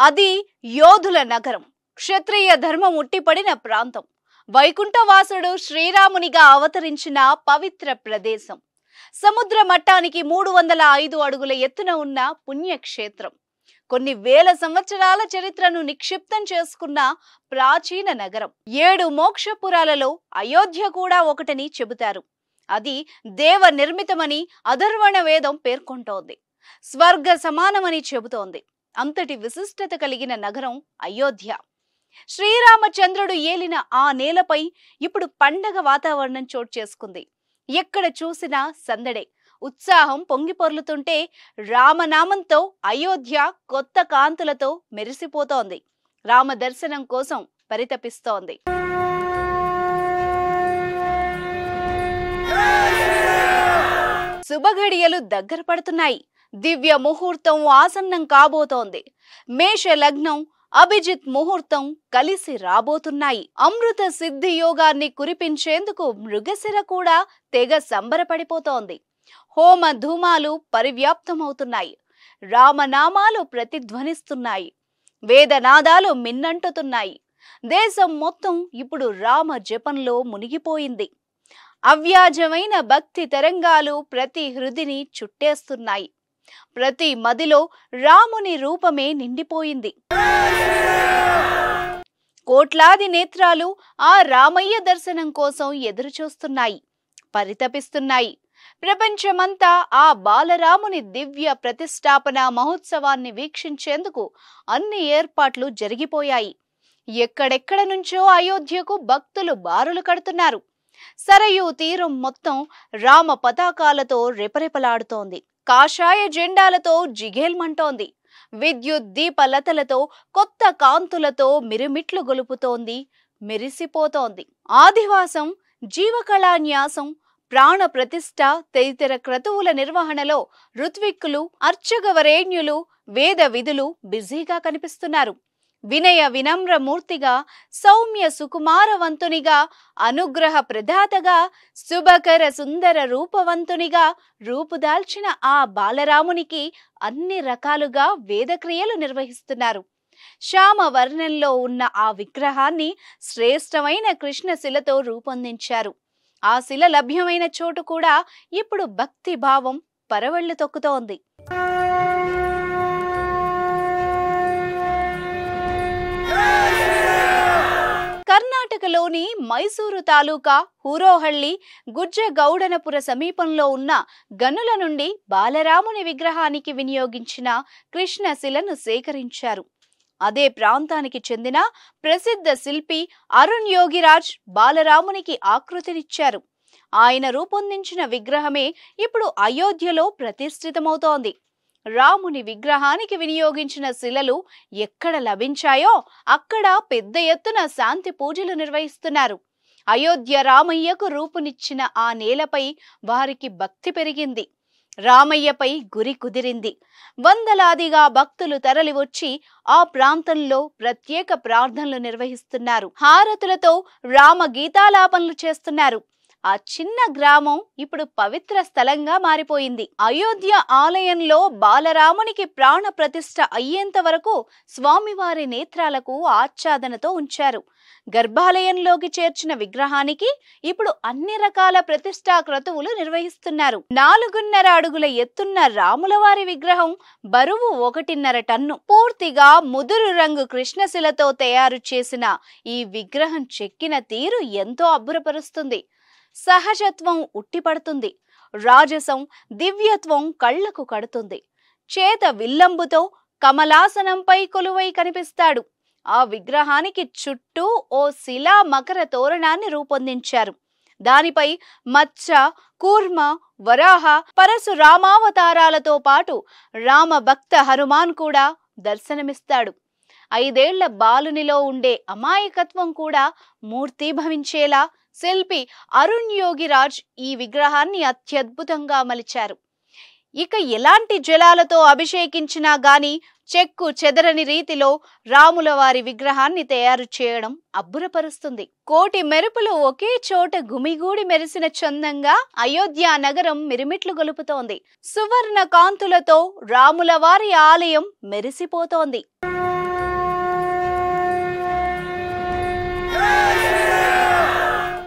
అది యోధుల నగరం, క్షత్రియ ధర్మం ఉట్టిపడిన ప్రాంతం, వైకుంఠవాసుడు శ్రీరామునిగా అవతరించిన పవిత్ర ప్రదేశం, సముద్ర మట్టానికి 305 అడుగుల ఎత్తున ఉన్న పుణ్యక్షేత్రం, కొన్ని వేల సంవత్సరాల చరిత్రను నిక్షిప్తం చేసుకున్న ప్రాచీన నగరం. 7 మోక్షపురాలలో అయోధ్య కూడా ఒకటని చెబుతారు. అది దేవ నిర్మితమని అధర్వణ వేదం పేర్కొంటోంది. స్వర్గ సమానమని చెబుతోంది. అంతటి విశిష్టత కలిగిన నగరం అయోధ్య. శ్రీరామచంద్రుడు ఏలిన ఆ నేలపై ఇప్పుడు పండగ వాతావరణం చోటు చేసుకుంది. ఎక్కడ చూసినా సందడే, ఉత్సాహం పొంగిపొర్లుతుంటే రామనామంతో అయోధ్య కొత్త కాంతులతో మెరిసిపోతోంది. రామ దర్శనం కోసం పరితపిస్తోంది. శుభఘడియలు దగ్గర పడుతున్నాయి. దివ్య ముహూర్తం ఆసన్నం కాబోతోంది. మేష లగ్నం, అభిజిత్ ముహూర్తం కలిసి రాబోతున్నాయి. అమృత సిద్ధి యోగాన్ని కురిపించేందుకు మృగశిర కూడా తెగ సంబరపడిపోతోంది. హోమ ధూమాలు పరివ్యాప్తమవుతున్నాయి. రామనామాలు ప్రతిధ్వనిస్తున్నాయి. వేదనాదాలు మిన్నంటుతున్నాయి. దేశం మొత్తం ఇప్పుడు రామ జపంలో మునిగిపోయింది. అవ్యాజమైన భక్తి తరంగాలు ప్రతి హృదిని చుట్టేస్తున్నాయి. ప్రతి మదిలో రాముని రూపమే నిండిపోయింది. కోట్లాది నేత్రాలు ఆ రామయ్య దర్శనం కోసం ఎదురుచూస్తున్నాయి, పరితపిస్తున్నాయి. ప్రపంచమంతా ఆ బాలరాముని దివ్య ప్రతిష్టాపన మహోత్సవాన్ని వీక్షించేందుకు అన్ని ఏర్పాట్లు జరిగిపోయాయి. ఎక్కడెక్కడ నుంచో అయోధ్యకు భక్తులు బారులు కడుతున్నారు. సరయూ తీరం మొత్తం రామ పతాకాలతో రెపరెపలాడుతోంది. కాషాయ జెండాలతో జిగేల్మంటోంది. విద్యుత్ దీపలతలతో కొత్త కాంతులతో మిరుమిట్లు గొలుపుతోంది, మెరిసిపోతోంది. ఆదివాసం, జీవకళాన్యాసం, ప్రాణ ప్రతిష్ఠ తదితర క్రతువుల నిర్వహణలో ఋత్విక్కులు, అర్చకవరేణ్యులు, వేద విధులు బిజీగా కనిపిస్తున్నారు. వినయ వినమ్ర మూర్తిగా, సౌమ్య సుకుమారవంతునిగా, అనుగ్రహ ప్రదాతగా, శుభకర సుందర రూపవంతునిగా రూపుదాల్చిన ఆ బాలరామునికి అన్ని రకాలుగా వేదక్రియలు నిర్వహిస్తున్నారు. శ్యామ వర్ణంలో ఉన్న ఆ విగ్రహాన్ని శ్రేష్టమైన కృష్ణశిలతో రూపొందించారు. ఆ శిల లభ్యమైన చోటు కూడా ఇప్పుడు భక్తి భావం పరవళ్లు తొక్కుతోంది. కర్ణాటకలోని మైసూరు తాలూకా హూరోహళ్లి గుజ్జగౌడనపుర సమీపంలో ఉన్న గనుల నుండి బాలరాముని విగ్రహానికి వినియోగించిన కృష్ణశిలను సేకరించారు. అదే ప్రాంతానికి చెందిన ప్రసిద్ధ శిల్పి అరుణ్ యోగిరాజ్ బాలరామునికి ఆకృతినిచ్చారు. ఆయన రూపొందించిన విగ్రహమే ఇప్పుడు అయోధ్యలో ప్రతిష్ఠితమవుతోంది. రాముని విగ్రహానికి వినియోగించిన శిలలు ఎక్కడ లభించాయో అక్కడ పెద్ద ఎత్తున శాంతి పూజలు నిర్వహిస్తున్నారు. అయోధ్య రామయ్యకు రూపునిచ్చిన ఆ నేలపై వారికి భక్తి పెరిగింది. రామయ్యపై గురి కుదిరింది. వందలాదిగా భక్తులు తరలివచ్చి ఆ ప్రాంతంలో ప్రత్యేక ప్రార్థనలు నిర్వహిస్తున్నారు. హారతులతో రామ గీతాలాపనలు చేస్తున్నారు. ఆ చిన్న గ్రామం ఇప్పుడు పవిత్ర స్థలంగా మారిపోయింది. అయోధ్య ఆలయంలో బాలరామునికి ప్రాణ ప్రతిష్ఠ అయ్యేంత వరకు స్వామివారి నేత్రాలకు ఆచ్ఛాదనతో ఉంచారు. గర్భాలయంలోకి చేర్చిన విగ్రహానికి ఇప్పుడు అన్ని రకాల ప్రతిష్ఠా క్రతువులు నిర్వహిస్తున్నారు. 4.5 అడుగుల ఎత్తున్న రాములవారి విగ్రహం బరువు 1.5 టన్ను. పూర్తిగా ముదురు రంగు కృష్ణశిలతో తయారు చేసిన ఈ విగ్రహం చెక్కిన తీరు ఎంతో అబ్బురపరుస్తుంది. సహజత్వం ఉట్టిపడుతుంది. రాజసం, దివ్యత్వం కళ్లకు కడుతుంది. చేత విల్లంబుతో కమలాసనంపై కొలువై కనిపిస్తాడు. ఆ విగ్రహానికి చుట్టూ ఓ శిలా మకర తోరణాన్ని రూపొందించారు. దానిపై మత్స్య, కూర్మ, వరాహ, పరశురామావతారాలతో పాటు రామ భక్త హనుమాన్ కూడా దర్శనమిస్తాడు. 5 ఏళ్ల బాలునిలో ఉండే అమాయకత్వం కూడా మూర్తీభవించేలా శిల్పి అరుణ్ యోగిరాజ్ ఈ విగ్రహాన్ని అత్యద్భుతంగా మలిచారు. ఇక ఎలాంటి జలాలతో అభిషేకించినా గాని చెక్కు చెదరని రీతిలో రాముల వారి విగ్రహాన్ని తయారు చేయడం అబ్బురపరుస్తుంది. కోటి మెరుపులు ఒకే చోట గుమిగూడి మెరిసిన చందంగా అయోధ్య నగరం మిరిమిట్లు గొలుపుతోంది. సువర్ణ కాంతులతో రాముల వారి ఆలయం మెరిసిపోతోంది.